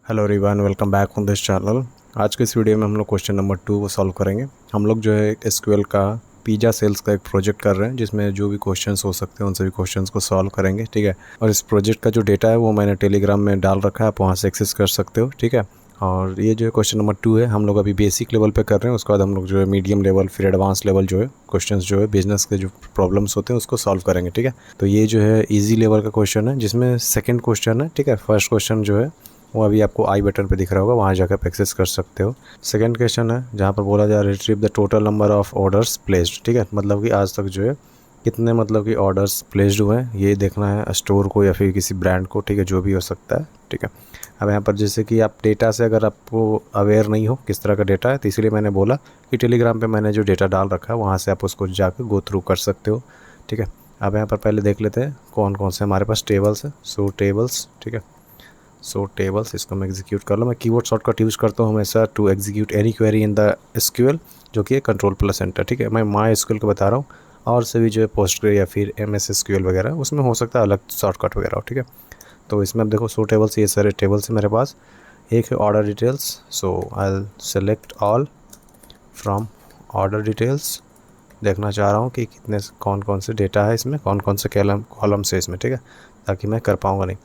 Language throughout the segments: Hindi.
Hello everyone, welcome back on this channel. आज के इस वीडियो में हम लोग क्वेश्चन नंबर 2 को सॉल्व करेंगे। हम लोग जो है एसक्यूएल का पिज़्ज़ा सेल्स का एक प्रोजेक्ट कर रहे हैं, जिसमें जो भी क्वेश्चंस हो सकते हैं उन सभी क्वेश्चंस को सॉल्व करेंगे। ठीक है। और इस प्रोजेक्ट का जो डेटा है वो मैंने टेलीग्राम में डाल रखा है, आप वहाँ से एक्सेस कर सकते हो। ठीक है। और ये जो है क्वेश्चन नंबर 2 है, हम लोग अभी बेसिक लेवल पे कर रहे हैं। उसके बाद हम लोग जो है मीडियम लेवल फिर एडवांस लेवल जो है क्वेश्चंस जो है बिजनेस के जो प्रॉब्लम्स होते हैं उसको सॉल्व करेंगे। ठीक है। तो ये जो है इजी लेवल का क्वेश्चन है, जिसमें सेकंड क्वेश्चन है। ठीक है। फर्स्ट क्वेश्चन जो है वो अभी आपको आई बटन पे दिख रहा होगा, वहाँ जाकर आप एक्सेस कर सकते हो। सेकंड क्वेश्चन है जहाँ पर बोला जा रहा है retrieve the total number of orders placed. ठीक है। मतलब कि आज तक जो है कितने मतलब कि ऑर्डर्स प्लेस्ड हुए हैं ये देखना है, स्टोर को या फिर किसी ब्रांड को। ठीक है, जो भी हो सकता है। ठीक है। अब यहाँ पर जैसे कि आप डेटा से अगर आपको अवेयर नहीं हो किस तरह का डेटा है, तो इसलिए मैंने बोला कि टेलीग्राम पे मैंने जो डेटा डाल रखा है वहाँ से आप उसको जाकर गो थ्रू कर सकते हो। ठीक है। अब यहाँ पर पहले देख लेते हैं कौन कौन से हमारे पास टेबल्स है। सो टेबल्स, ठीक है। सो टेबल्स, इसको मैं एग्जीक्यूट कर लूँ। मैं कीवर्ड शॉर्टकट यूज़ करता हूँ हमेशा to execute any query in the SQL, जो कि है कंट्रोल+Enter। ठीक है। मैं माई एसक्यूएल को बता रहा हूँ, और से भी जो है पोस्टग्रे या फिर MS SQL वगैरह उसमें हो सकता है अलग शॉर्टकट वगैरह हो। ठीक है। तो इसमें अब देखो सो टेबल्स, ये सारे टेबल्स है मेरे पास। एक है order details, so I will select all from order details. देखना चाह रहा हूँ कि कितने कौन कौन से डेटा है इसमें, कौन कौन से कॉलम्स है इसमें। ठीक है, ताकि मैं कर पाऊँगा नहीं।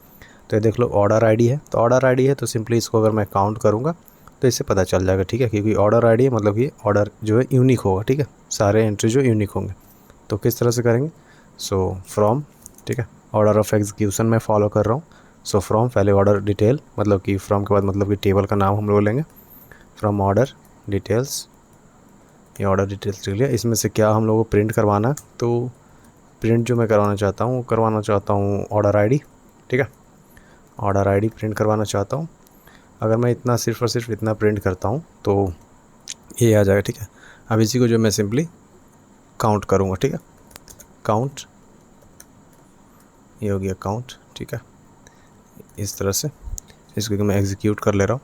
तो ये देख लो ऑर्डर आईडी है, तो ऑर्डर आईडी है तो सिंपली इसको अगर मैं काउंट करूँगा तो इससे पता चल जाएगा। ठीक है, क्योंकि ऑर्डर आईडी है मतलब कि ऑर्डर जो है यूनिक होगा। ठीक है, सारे एंट्री जो यूनिक होंगे। तो किस तरह से करेंगे, सो फ्रॉम, ठीक है, ऑर्डर ऑफ एग्जीक्यूशन मैं फॉलो कर रहा हूँ। सो फ्रॉम पहले ऑर्डर डिटेल, मतलब कि फ्रॉम के बाद मतलब कि टेबल का नाम हम लोग लेंगे। फ्रॉम ऑर्डर डिटेल्स, ये ऑर्डर डिटेल्स लिख लिया। इसमें से क्या हम लोगों को प्रिंट करवाना है, तो प्रिंट जो मैं करवाना चाहता हूँ ऑर्डर आईडी। ठीक है, ऑर्डर आईडी प्रिंट करवाना चाहता हूँ। अगर मैं इतना सिर्फ और सिर्फ इतना प्रिंट करता हूँ तो ये आ जाएगा। ठीक है। अब इसी को जो मैं सिंपली काउंट करूँगा। ठीक है, काउंट, ये हो गया काउंट। ठीक है, इस तरह से इसको मैं एग्जीक्यूट कर ले रहा हूँ।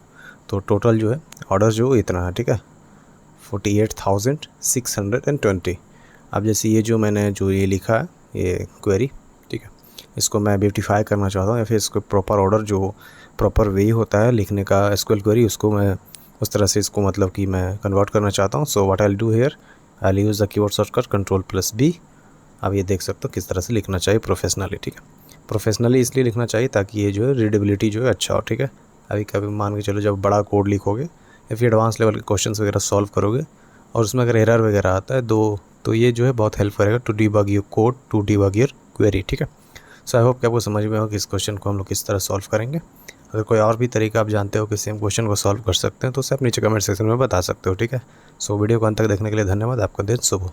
तो टोटल जो है ऑर्डर जो इतना है। ठीक है, 48,620। अब जैसे ये जो मैंने जो ये लिखा है ये क्वेरी, ठीक है, इसको मैं ब्यूटीफाई करना चाहता हूँ, या फिर इसको प्रॉपर ऑर्डर जो प्रॉपर वे होता है लिखने का एसक्यूएल क्वेरी, उसको मैं उस तरह से इसको मतलब कि मैं कन्वर्ट करना चाहता हूँ। So what I will do here, I will use the keyword shortcut control B. अब ये देख सकते हो किस तरह से लिखना चाहिए प्रोफेशनली। ठीक है, प्रोफेशनली इसलिए लिखना चाहिए ताकि ये जो है रीडेबिलिटी जो है अच्छा हो। ठीक है, अभी कभी मान के चलो जब बड़ा कोड लिखोगे या फिर एडवांस लेवल के क्वेश्चंस वगैरह सॉल्व करोगे और उसमें अगर एरर वगैरह आता है तो ये जो है बहुत हेल्प करेगा to debug your code, to debug your query. ठीक है। सो आई होप कि आपको समझ में हो कि इस क्वेश्चन को हम लोग किस तरह सॉल्व करेंगे। अगर कोई और भी तरीका आप जानते हो कि सेम क्वेश्चन को सॉल्व कर सकते हैं तो उसे आप नीचे कमेंट सेक्शन में बता सकते हो। ठीक है। सो वीडियो को अंत तक देखने के लिए धन्यवाद। आपका दिन शुभ हो।